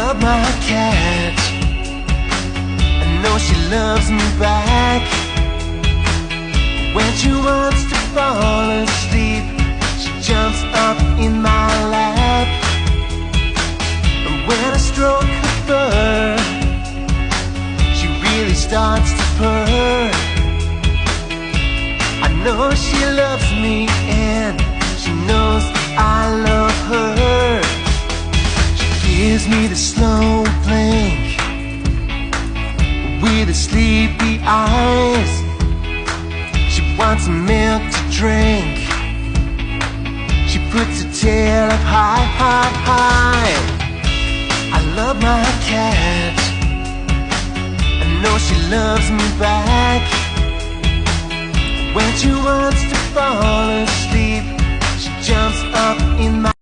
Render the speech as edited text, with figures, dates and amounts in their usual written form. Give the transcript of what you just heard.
love my cat. I know she loves me back. When she wants to fall asleep, she jumps up in my lap. And when I stroke her fur, she really starts to purr. I know she loves me and she knows I love her. She gives me the slow blink with the sleepy eyes. She wants some milk to drink. She puts her tail up high, high, high. I love my cat. I know she loves me back. When she wants to fall asleep, she jumps up in my